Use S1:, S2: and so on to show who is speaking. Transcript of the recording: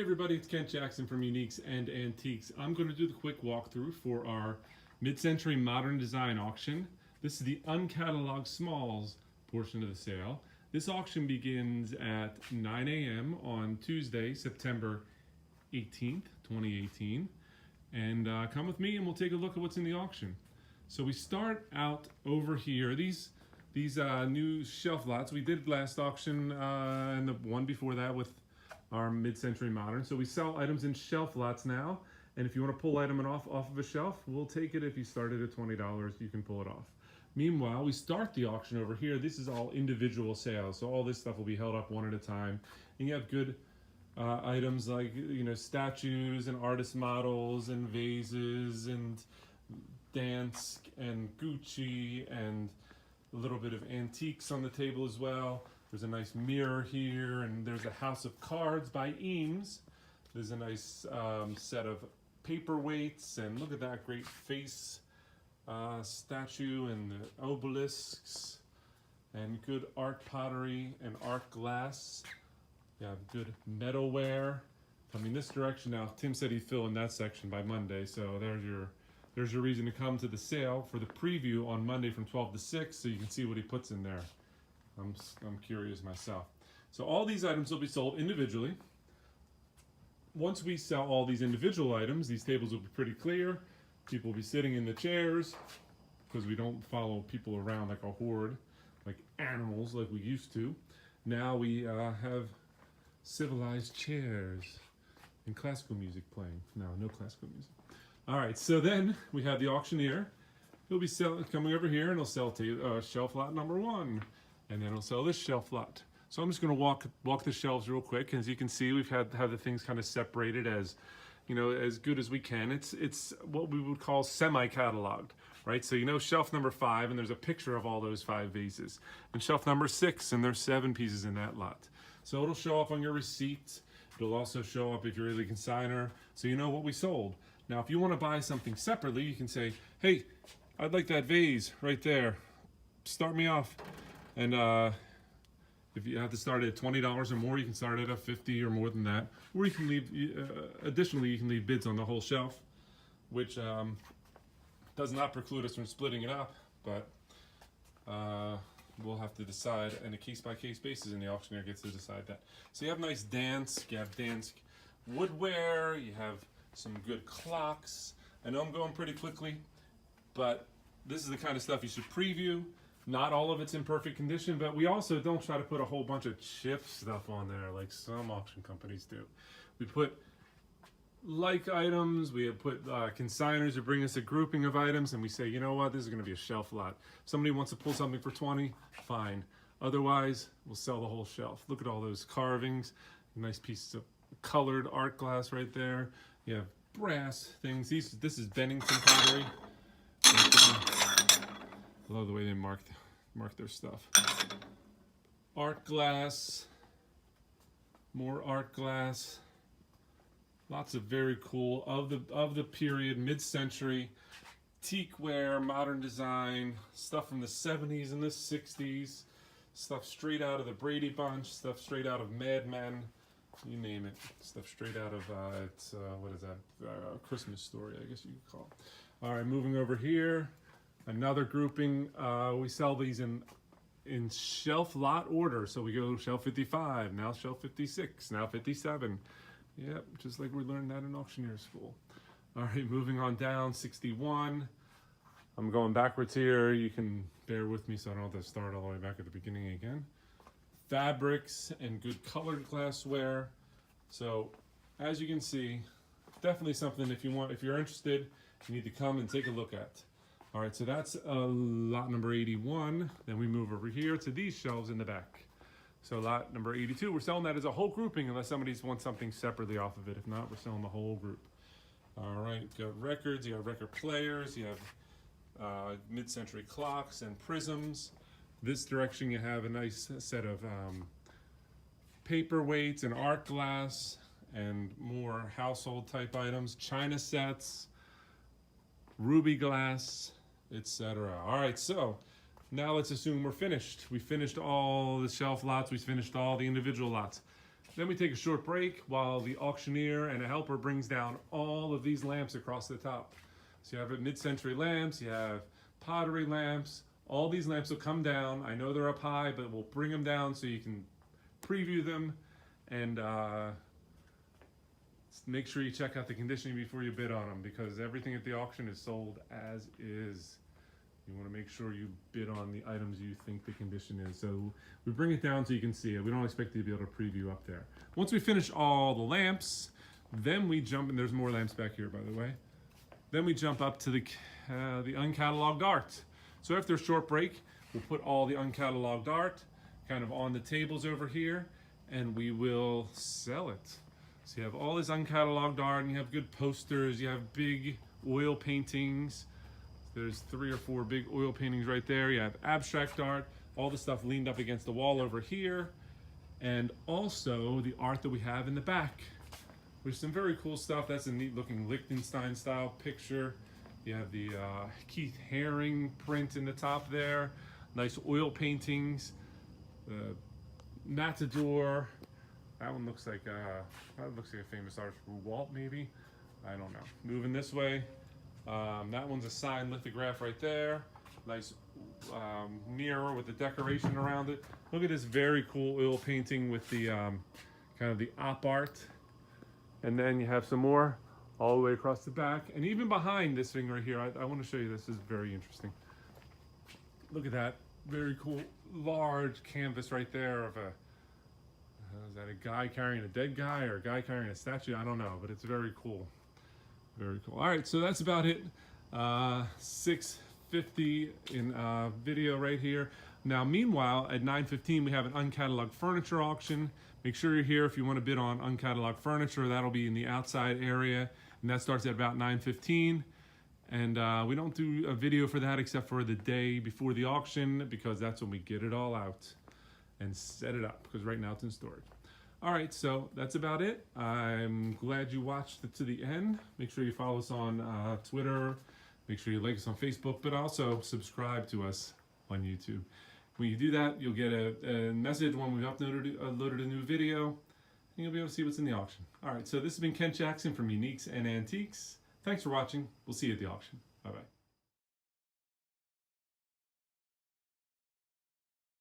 S1: Hey everybody, it's Kent Jackson from Uniques and Antiques. I'm going to do the quick walkthrough for our mid-century modern design auction. This is the UnCataloged Smalls portion of the sale. This auction begins at 9 a.m. on Tuesday, September 18th, 2018. And come with me and we'll take a look at what's in the auction. So we start out over here. These new shelf lots, we did last auction and the one before that with our mid-century modern. So we sell items in shelf lots now, and if you want to pull item off of a shelf, we'll take it. If you started at $20, you can pull it off. Meanwhile, we start the auction over here. This is all individual sales, so all this stuff will be held up one at a time. And you have good items like statues and artist models and vases and Dansk and Gucci and a little bit of antiques on the table as well. There's a nice mirror here, and there's a house of cards by Eames. There's a nice set of paperweights, and look at that great face statue and the obelisks, and good art pottery and art glass. You have good metalware. Coming this direction now. Tim said he'd fill in that section by Monday, so there's your reason to come to the sale for the preview on Monday from 12 to 6, so you can see what he puts in there. I'm curious myself. So all these items will be sold individually. Once we sell all these individual items, these tables will be pretty clear. People will be sitting in the chairs because we don't follow people around like a horde, like animals like we used to. Now we have civilized chairs and classical music playing. No classical music. All right, so then we have the auctioneer. He'll be coming over here and he'll sell shelf lot number 1. And then he'll sell this shelf lot. So I'm just going to walk the shelves real quick. As you can see, we've had the things kind of separated as good as we can. It's what we would call semi-cataloged, right? So shelf number 5, and there's a picture of all those 5 vases. And shelf number 6, and there's 7 pieces in that lot. So it'll show up on your receipt. It'll also show up if you're the consigner, so you know what we sold. Now, if you want to buy something separately, you can say, hey, I'd like that vase right there. Start me off. And if you have to start at $20 or more, you can start at a $50 or more than that. Or you can leave, additionally, you can leave bids on the whole shelf, which does not preclude us from splitting it up, but we'll have to decide on a case-by-case basis, and the auctioneer gets to decide that. So you have nice Dansk, you have Dansk woodware, you have some good clocks. I know I'm going pretty quickly, but this is the kind of stuff you should preview. Not all of it's in perfect condition, but we also don't try to put a whole bunch of chip stuff on there like some auction companies do. We put like items, we have put consigners who bring us a grouping of items, and we say, you know what, this is going to be a shelf lot. Somebody wants to pull something for 20, fine. Otherwise, we'll sell the whole shelf. Look at all those carvings, nice pieces of colored art glass right there. You have brass things. This is Bennington pottery. I love the way they mark their stuff. Art glass, more art glass. Lots of very cool of the period, mid-century, teakware, modern design, stuff from the 70s and the 60s, stuff straight out of the Brady Bunch, stuff straight out of Mad Men, you name it. Stuff straight out of what is that? Christmas Story, I guess you could call it. All right, moving over here. Another grouping, we sell these in shelf lot order. So we go shelf 55, now shelf 56, now 57. Yep, just like we learned that in auctioneer school. All right, moving on down, 61. I'm going backwards here. You can bear with me so I don't have to start all the way back at the beginning again. Fabrics and good colored glassware. So as you can see, definitely something if you're interested, you need to come and take a look at. All right, so that's lot number 81. Then we move over here to these shelves in the back. So lot number 82, we're selling that as a whole grouping unless somebody wants something separately off of it. If not, we're selling the whole group. All right, you got records, you have record players, you have mid-century clocks and prisms. This direction you have a nice set of paperweights and art glass and more household type items, china sets, ruby glass, etc. All right, so now let's assume we're finished. We finished all the shelf lots, we finished all the individual lots. Then we take a short break while the auctioneer and a helper brings down all of these lamps across the top. So you have mid-century lamps, you have pottery lamps. All these lamps will come down. I know they're up high, but we'll bring them down so you can preview them and make sure you check out the conditioning before you bid on them, because everything at the auction is sold as is. You want to make sure you bid on the items you think the condition is. So we bring it down so you can see it. We don't expect you to be able to preview up there. Once we finish all the lamps, then we jump, and there's more lamps back here, by the way. Then we jump up to the uncatalogued art. So after a short break, we'll put all the uncatalogued art kind of on the tables over here, and we will sell it. So you have all this uncatalogued art, and you have good posters, you have big oil paintings. There's 3 or 4 big oil paintings right there. You have abstract art, all the stuff leaned up against the wall over here, and also the art that we have in the back, which is some very cool stuff. That's a neat looking Liechtenstein style picture. You have the Keith Haring print in the top there. Nice oil paintings. The Matador. That one looks like a famous artist, Walt maybe. I don't know. Moving this way. That one's a signed lithograph right there. Nice mirror with the decoration around it. Look at this very cool oil painting with the kind of the op art. And then you have some more all the way across the back. And even behind this thing right here, I want to show you this. This is very interesting. Look at that. Very cool, large canvas right there of a, is that a guy carrying a dead guy or a guy carrying a statue? I don't know, but it's very cool. Very cool. All right, so that's about it. 6:50 in video right here. Now, meanwhile, at 9:15, we have an uncatalogued furniture auction. Make sure you're here if you want to bid on uncatalogued furniture. That'll be in the outside area, and that starts at about 9:15. And we don't do a video for that except for the day before the auction, because that's when we get it all out and set it up, because right now it's in storage. All right, so that's about it. I'm glad you watched it to the end. Make sure you follow us on Twitter. Make sure you like us on Facebook, but also subscribe to us on YouTube. When you do that, you'll get a message when we've uploaded a new video, and you'll be able to see what's in the auction. All right, so this has been Kent Jackson from Uniques and Antiques. Thanks for watching. We'll see you at the auction. Bye-bye.